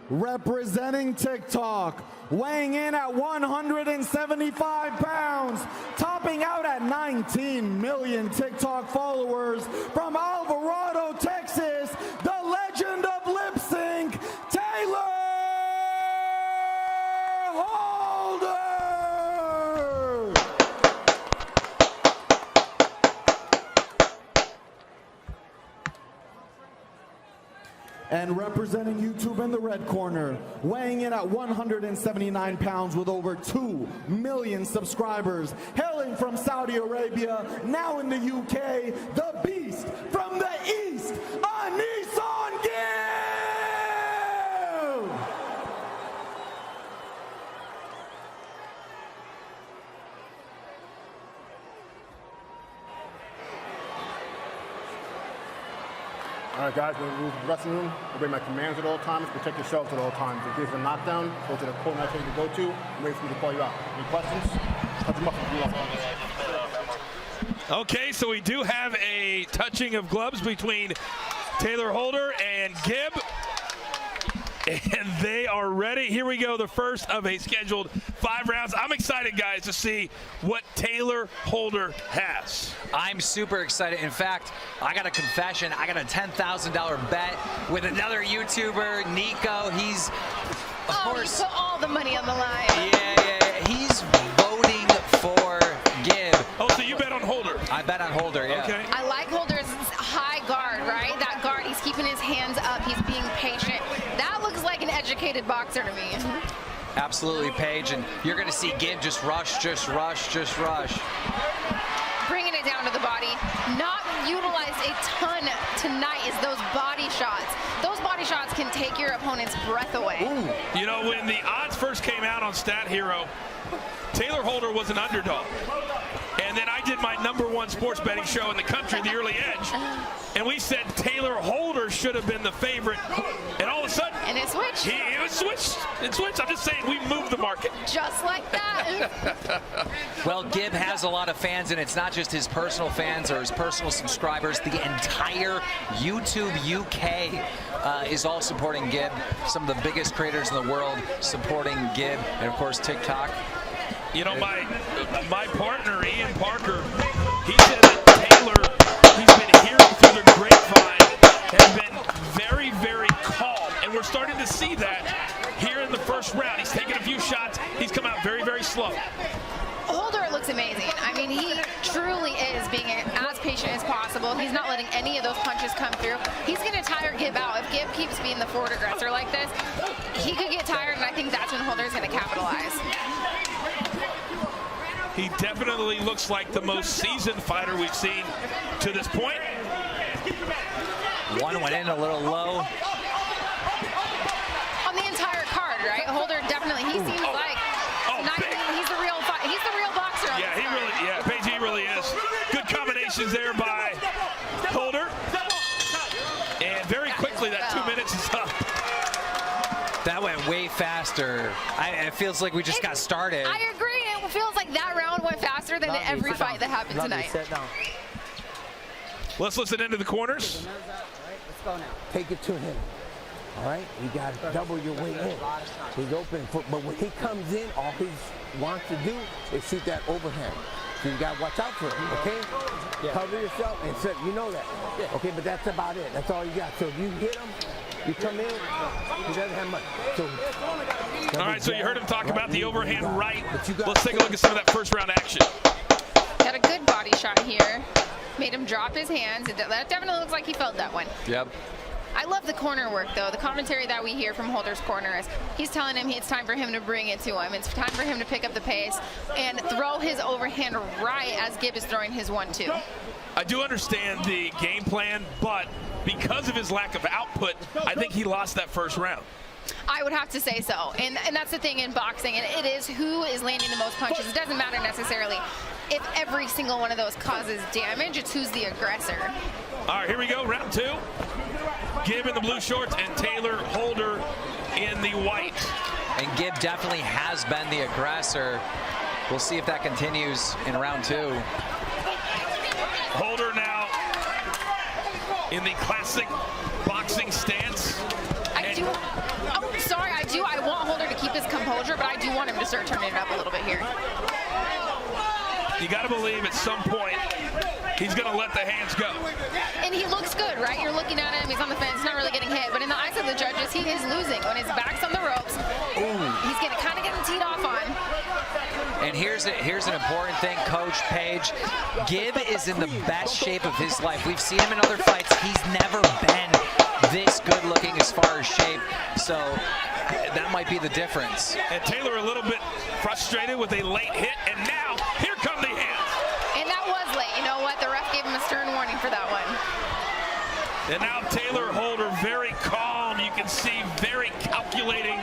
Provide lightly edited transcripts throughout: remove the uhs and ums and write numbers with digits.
Representing TikTok, weighing in at 175 pounds, topping out at 19 million TikTok followers, from Alvarado, Texas, the legend of lip sync, Taylor Holder! And representing YouTube in the red corner, weighing in at 179 pounds with over 2 million subscribers, hailing from Saudi Arabia, now in the UK, the beast from the east, AnesonGib! All right, guys, we're in the dressing room. Obey my commands at all times. Protect yourselves at all times. In case of a knockdown, go to the corner I tell you to go to and wait for me to call you out. Any questions? Touch them up and do Okay, so we do have a touching of gloves between Taylor Holder and Gib. And they are ready. Here we go, the first of a scheduled 5 rounds. I'm excited, guys, to see what Taylor Holder has. I'm super excited. In fact, I got a confession. I got a $10,000 bet with another YouTuber, Nico. He's, of course, you put all the money on the line. Yeah. He's voting for Gib. Oh, so you bet on Holder? I bet on Holder, yeah. Okay. I like Holder's high guard, right? That guard, he's keeping his hands up. He's being patient. That looks like an educated boxer to me. Absolutely, Paige. And you're going to see Gib just rush. Bringing it down to the body. Not utilized a ton tonight is those body shots. Those body shots can take your opponent's breath away. Ooh. You know, when the odds first came out on Stat Hero, Taylor Holder was an underdog. And then I did my #1 sports betting show in the country, The Early Edge. And we said Taylor Holder should have been the favorite. And all of a sudden, and it switched. It switched. I'm just saying, we moved the market. Just like that. Well, Gib has a lot of fans, and it's not just his personal fans or his personal subscribers. The entire YouTube UK is all supporting Gib. Some of the biggest creators in the world supporting Gib, and of course TikTok. You know, my partner, Ian Parker, he said that Taylor, he's been hearing through the grapevine, has been very, very calm. And we're starting to see that here in the first round. He's taken a few shots. He's come out very, very slow. Holder looks amazing. I mean, he truly is being as patient as possible. He's not letting any of those punches come through. He's going to tire Gib out. If Gib keeps being the forward aggressor like this, he could get tired, and I think that's when Holder's going to capitalize. He definitely looks like the most seasoned fighter we've seen to this point. One went in a little low. On the entire card, right? Holder definitely, he seems like he's the real boxer. Yeah, he really, Paige, he really is. Good combinations there by Holder. And very quickly, that 2 minutes is up. That went way faster. It feels like we just got started. I agree. It feels like that round went faster than every fight that happened tonight. Let's listen into the corners. Let's go now. Take it to him. All right? You got to double your weight in. He's open. But when he comes in, all he wants to do is shoot that overhand. So you got to watch out for him, okay? Yeah. Cover yourself and set. You know that. Yeah. Okay, but that's about it. That's all you got. So if you hit him, you come in, he doesn't have much. So, all right, so you heard him talk about the overhand right. Let's take a look at some of that first round action. Got a good body shot here. Made him drop his hands. That definitely looks like he felt that one. Yep. I love the corner work, though. The commentary that we hear from Holder's corner is he's telling him it's time for him to bring it to him. It's time for him to pick up the pace and throw his overhand right as Gib is throwing his 1-2. I do understand the game plan, but because of his lack of output, I think he lost that first round. I would have to say so. And that's the thing in boxing, and it is who is landing the most punches. It doesn't matter necessarily if every single one of those causes damage. It's who's the aggressor. All right, here we go, round 2. Gib in the blue shorts and Taylor Holder in the white. And Gib definitely has been the aggressor. We'll see if that continues in round 2. Holder now in the classic boxing stance. Oh, sorry. start turning it up a little bit here. You got to believe at some point he's going to let the hands go. And he looks good, right? You're looking at him, he's on the fence, not really getting hit. But in the eyes of the judges, he is losing. When his back's on the ropes, he's kind of getting teed off on. And here's an important thing, Coach Page. Gib is in the best shape of his life. We've seen him in other fights. He's never been this good looking as far as shape. So that might be the difference. And Taylor a little bit frustrated with a late hit, and now here come the hands. And that was late. You know what? The ref gave him a stern warning for that one. And now Taylor Holder very calm. You can see very calculating.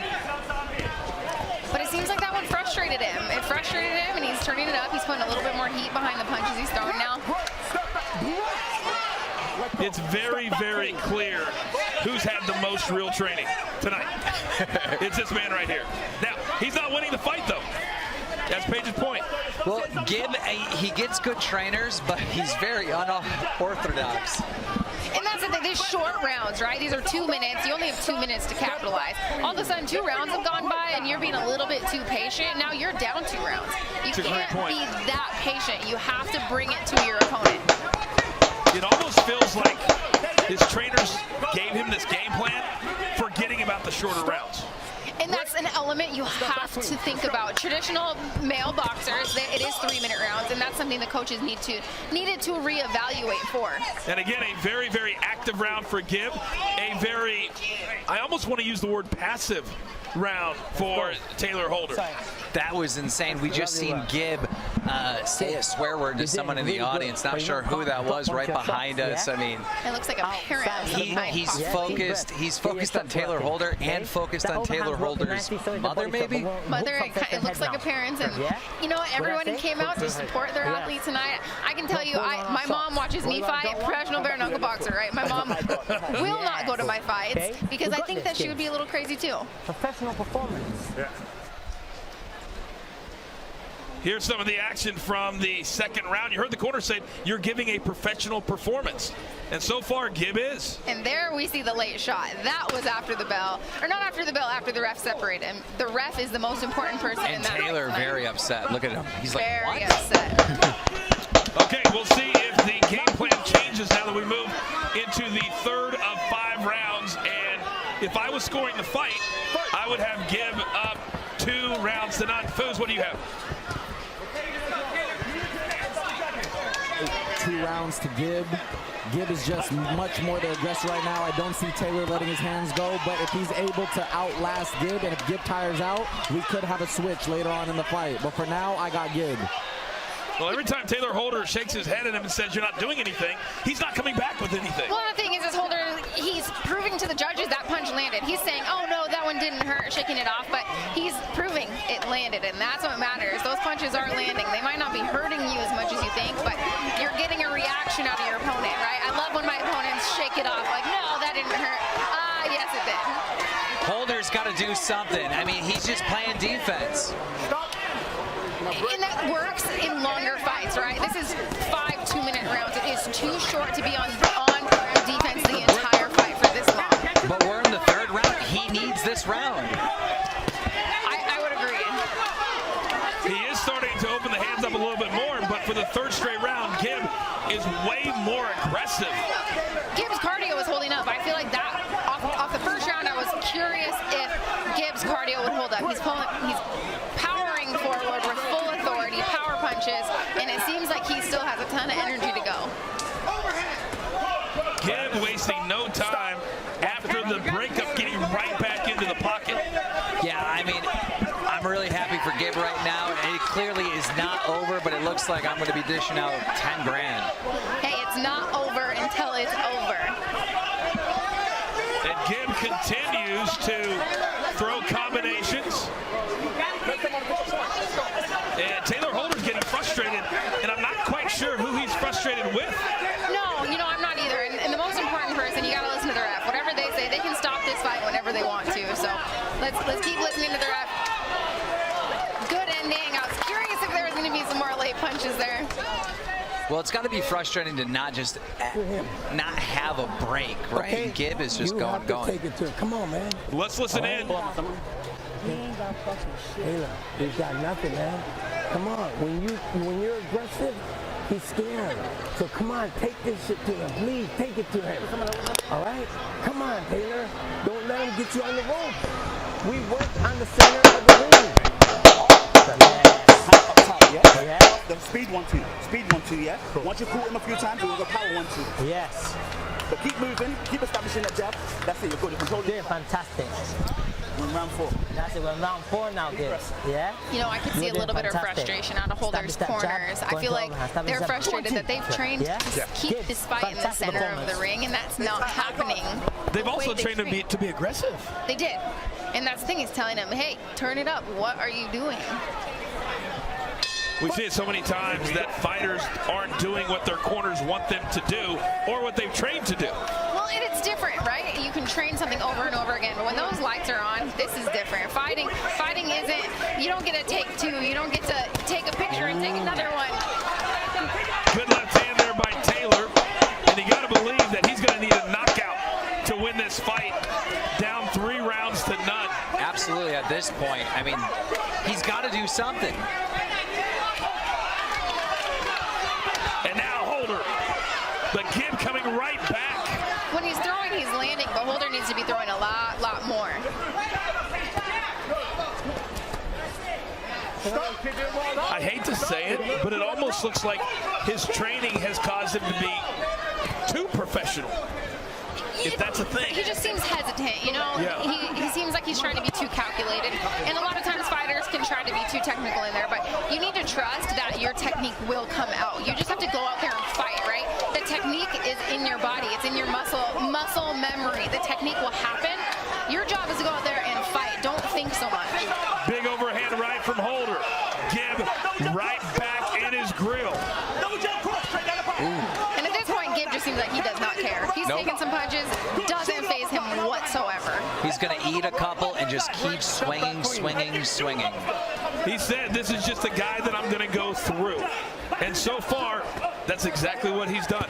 But it seems like that one frustrated him. It frustrated him, and he's turning it up. He's putting a little bit more heat behind the punches he's throwing now. It's very, very clear who's had the most real training tonight. It's this man right here. Now, he's not winning the fight, though. That's Page's point. Well, Gib, he gets good trainers, but he's very unorthodox. And that's the thing, these short rounds, right? These are 2 minutes. You only have 2 minutes to capitalize. All of a sudden, 2 rounds have gone by, and you're being a little bit too patient. Now you're down 2 rounds. You can't be that patient. You have to bring it to your opponent. It almost feels like his trainers gave him this game plan, forgetting about the shorter rounds. And that's an element you have to think about. Traditional male boxers, it is 3-minute rounds, and that's something the coaches needed to reevaluate for. And again, a very, very active round for Gib. A very, I almost want to use the word passive round for Taylor Holder. That was insane. We just seen Gib say a swear word to someone in the audience. Not sure who that was right behind us. I mean, it looks like a parent. He's focused. He's focused on Taylor Holder and focused on Taylor Holder's mother, maybe? Mother, it looks like a parent. And you know what? Everyone came out to support their athlete tonight. I can tell you, my mom watches me fight, professional bare knuckle boxer, right? My mom will not go to my fights because I think that she would be a little crazy too. Professional performance. Yeah. Here's some of the action from the second round. You heard the corner say you're giving a professional performance. And so far, Gib is. And there we see the late shot. That was after the bell. Or not after the bell, after the ref separated him. The ref is the most important person in that. And Taylor very upset. Look at him. He's like, very what? upset. Okay, we'll see if the game plan changes now that we move into the third of 5 rounds. And if I was scoring the fight, I would have Gib up 2 rounds to none. Foos, what do you have? 2 rounds to Gib. Gib is just much more the aggressor right now. I don't see Taylor letting his hands go, but if he's able to outlast Gib, and if Gib tires out, we could have a switch later on in the fight. But for now, I got Gib. Well, every time Taylor Holder shakes his head at him and says you're not doing anything, he's not coming back with anything. Well, the thing is Holder, he's proving to the judges that punch landed. He's saying, oh no, that one didn't hurt, shaking it off, but he's proving it landed, and that's what matters. Those punches are landing. They might not be hurting you as much as you think, but you're getting a reaction out of your opponent, right? I love when my opponents shake it off, like, no, that didn't hurt. Yes, it did. Holder's got to do something. I mean, he's just playing defense. And that works in longer fights, right? This is 5 2-minute rounds. It is too short to be on defense the entire fight for this long. But we're in the 3rd round. He needs this round. I would agree. He is starting to open the hands up a little bit more, but for the 3rd straight round, Gib is way more aggressive. Gib's cardio was holding up. I feel like that off the 1st round, I was curious if Gib's cardio would hold up. He's powering forward with full authority, power punches, and it seems like he still has a ton of energy to go. Gib wasting no time after the breakup, getting right back into the pocket. Yeah, I mean, I'm really happy for Gib right now. It clearly is not over, but it looks like I'm going to be dishing out 10 grand. Hey, it's not over until it's over. And Gib continues to throw combinations. And Taylor Holder's getting frustrated, and I'm not quite sure who he's frustrated with. No, you know, I'm not either. And the most important person, you got to listen to the ref. Whatever they say, they can stop this fight whenever they want to. So let's keep listening to the ref. Good ending. I was curious if there was going to be some more late punches there. Well, it's got to be frustrating to not have a break, right? Okay. And Gib is just going. Take it to him. Come on, man. Let's listen in. ain't got fucking shit. Taylor, he's got nothing, man. Come on, when you're aggressive, he's scared. So come on, take this shit to him. Please, take it to him. All right? Come on, Taylor. Don't let him get you on the rope. We work on the center of the ring. Up top, yeah? Yeah. The speed 1-2. Speed 1-2, yeah? Once you caught him a few times, we'll go power 1-2. Yes. But keep moving, keep establishing that jab. That's it, you're good. You control Doing it. fantastic. We're in round 4. That's it. We're round 4 now, Gibb. Yeah? You know, I could see a You're little bit of fantastic. frustration out of Holder's Step, step, jab, corners. I going feel to like overhand, step, they're step. frustrated that they've trained Yeah? to keep Gibbs, this fight in the fantastic center of the performance. ring, and that's not happening. They've the also way trained him to be aggressive. They did. And that's the thing, he's telling him, hey, turn it up. What are you doing? We see it so many times that fighters aren't doing what their corners want them to do or what they've trained to do. Well, and it's different, right? You can train something over and over again, but when those lights are on, this is different. Fighting isn't, you don't get to take 2, you don't get to take a picture and take another one. Good left hand there by Taylor, and you got to believe that he's going to need a knockout to win this fight. Down 3 rounds to none. Absolutely, at this point, I mean, he's got to do something. And now Holder, but Gibb coming right back. When he's throwing, he's landing, but Holder needs to be throwing a lot more. I hate to say it, but it almost looks like his training has caused him to be too professional. If that's a thing. He just seems hesitant, you know? Yeah. He seems like he's trying to be too calculated. And a lot of times fighters can try to be too technical in there, but you need to trust that your technique will come out. You just have to go out there and fight, right? The technique is in your body. It's in your muscle memory. The technique will happen. Your job is to go out there and fight. Don't think so much. Big overhand right from Holder. Gibb right back in his grill. And at this point, Gibb just seems like he does not care. He's taking some punches, doesn't faze him whatsoever. He's going to eat a couple and just keep swinging. He said, this is just a guy that I'm going to go through. And so far, that's exactly what he's done.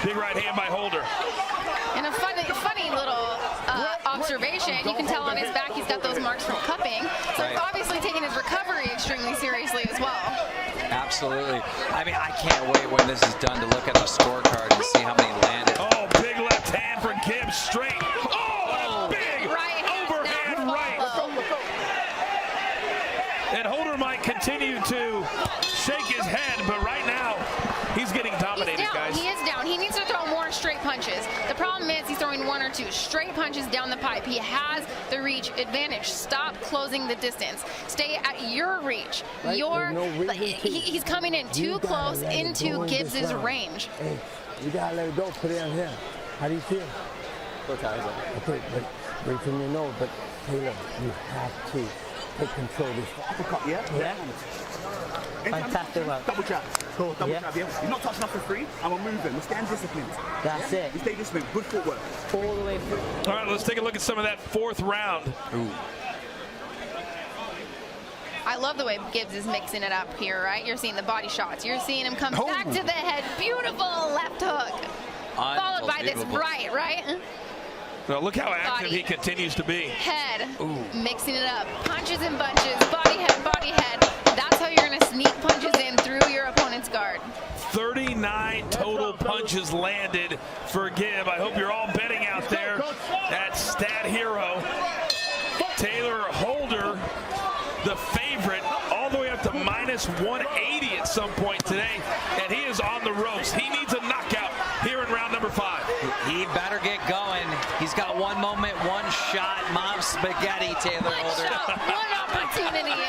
Big right hand by Holder. And a funny little observation, you can tell on his back he's got those marks from cupping. So he's obviously taking his recovery extremely seriously as well. Absolutely. I mean, I can't wait when this is done to look at the scorecard and see how many landed. Oh, big left hand for Gibb, straight. Oh, big right overhand right. And Holder might continue to shake his head, but right now, he's getting dominated, He's down. guys. He is down. He needs to throw more straight punches. The problem is he's throwing 1 or 2 straight punches down the pipe. He has the reach advantage. Stop closing the distance. Stay at your reach. Right? He's coming in too close into Gibbs's range. Hey, you gotta let it go. Put it on him. How do you feel? Okay, but wait from your nose. But Taylor, you have to take control of this. Uppercut, yeah? Fantastic work. Double jab. Cool, double Yeah. jab, yeah? You're not touching us for free, and we're moving. We stand disciplined. That's yeah? it. We stay disciplined. Good footwork. All the way through. All right, let's take a look at some of that 4th round. I love the way Gibbs is mixing it up here, right? You're seeing the body shots. You're seeing him come back to the head. Beautiful left hook. Followed by this right? Now look how active Body. he continues to be. Head, mixing it up. Punches and bunches, body head. That's how you're gonna sneak punches in through your opponent's guard. 39 total punches landed for Gibb. I hope you're all betting out there at Stat Hero. Taylor Holder, the favorite, all the way up to minus 180 at some point today, and he is on the ropes. He needs a knockout here in round number 5. He better get going. He's got one moment, one shot. Mom spaghetti, Taylor One Holder. shot, one opportunity.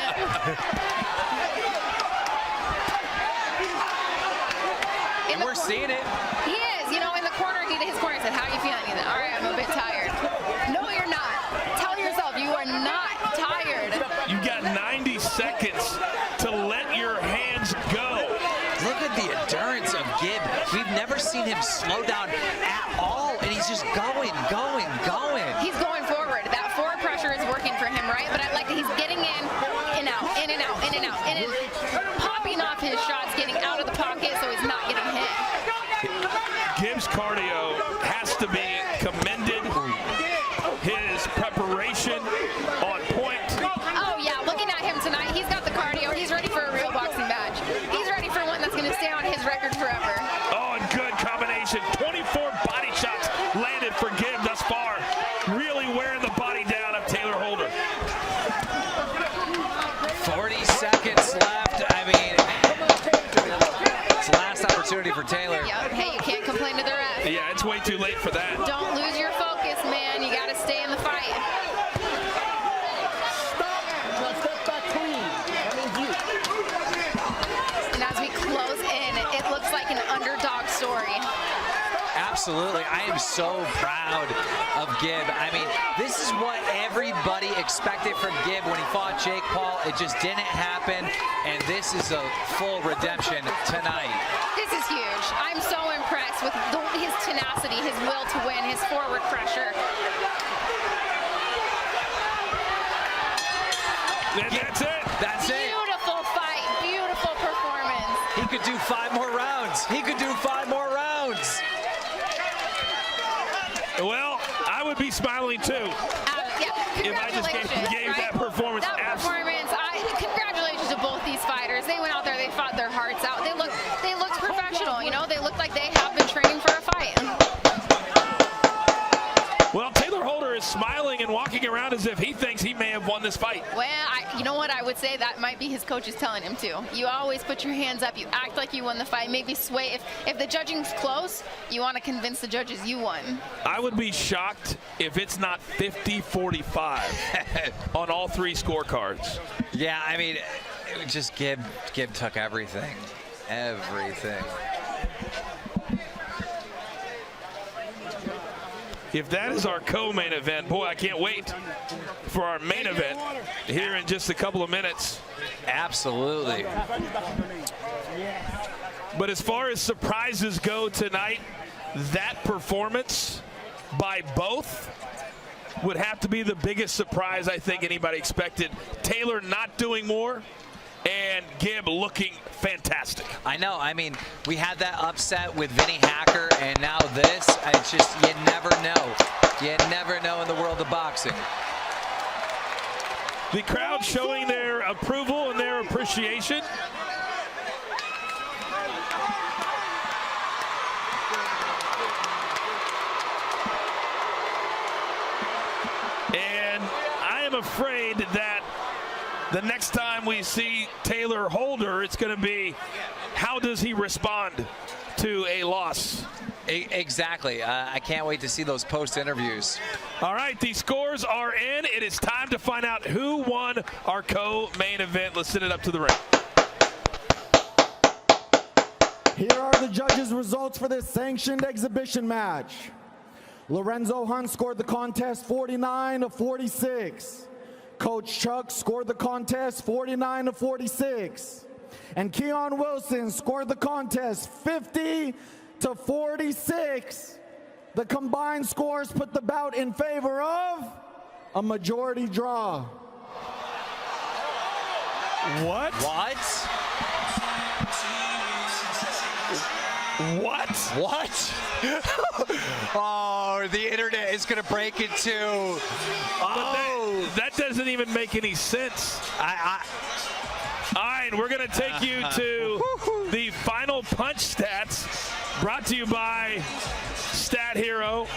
And we're seeing it. He is. You know, in the corner, his corner said, how are you feeling? He's like, all right, I'm a bit tired. No, you're not. Tell yourself you are not tired. You got 90 seconds to let your hands go. Look at the endurance of Gibb. We've never seen him slow down at all, and he's just going. He's going forward. That forward pressure is working for him, right? But I like that he's getting in and out, and popping off his shots, getting out of the pocket so he's not getting hit. Gibbs' cardio has to be commended. His preparation on point. really wearing the body down of Taylor Holder. 40 seconds left. I mean, it's the last opportunity for Taylor. Yep. Hey, you can't complain to the ref. Yeah, it's way too late for that. Don't lose your focus, man. You got to stay in the fight. And as we close in, it looks like an underdog story. Absolutely. I am so proud of Gib. I mean, this is what everybody expected from Gib when he fought Jake Paul. It just didn't happen, and this is a full redemption tonight. This is huge. I'm so impressed with his tenacity, his will to win, his forward pressure. And that's it. That's it. Beautiful fight, beautiful performance. He could do 5 more rounds. He could do 5 more rounds. Well, I would be smiling too. Yeah, If I just gave that performance. That performance, congratulations to both these fighters. They went out there, they fought their hearts out. They looked professional, you know? They looked like they have been training for a fight. Well, Taylor Holder is smiling and walking around as if he thinks he may have won this fight. Well, you know what? I would say that might be his coaches telling him to. You always put your hands up. You act like you won the fight. Maybe sway. If the judging's close, you want to convince the judges you won. I would be shocked if it's not 50-45 on all 3 scorecards. Yeah, I mean, it was just Gib took everything. Everything. If that is our co-main event, boy, I can't wait for our main event here in just a couple of minutes. Absolutely. But as far as surprises go tonight, that performance by both would have to be the biggest surprise I think anybody expected. Taylor not doing more, and Gib looking fantastic. I know. I mean, we had that upset with Vinny Hacker, and now this. It's just, you never know. You never know in the world of boxing. The crowd showing their approval and their appreciation. And I am afraid that the next time we see Taylor Holder, it's going to be, how does he respond to a loss? Exactly. I can't wait to see those post-interviews. All right, the scores are in. It is time to find out who won our co-main event. Let's send it up to the ring. Here are the judges' results for this sanctioned exhibition match. Lorenzo Hunt scored the contest 49-46. Coach Chuck scored the contest 49-46. And Keon Wilson scored the contest 50-46. The combined scores put the bout in favor of a majority draw. What? What? What? What? Oh, the internet is going to break into. Oh, that doesn't even make any sense. All right, we're going to take you to the final punch stats brought to you by Stat Hero.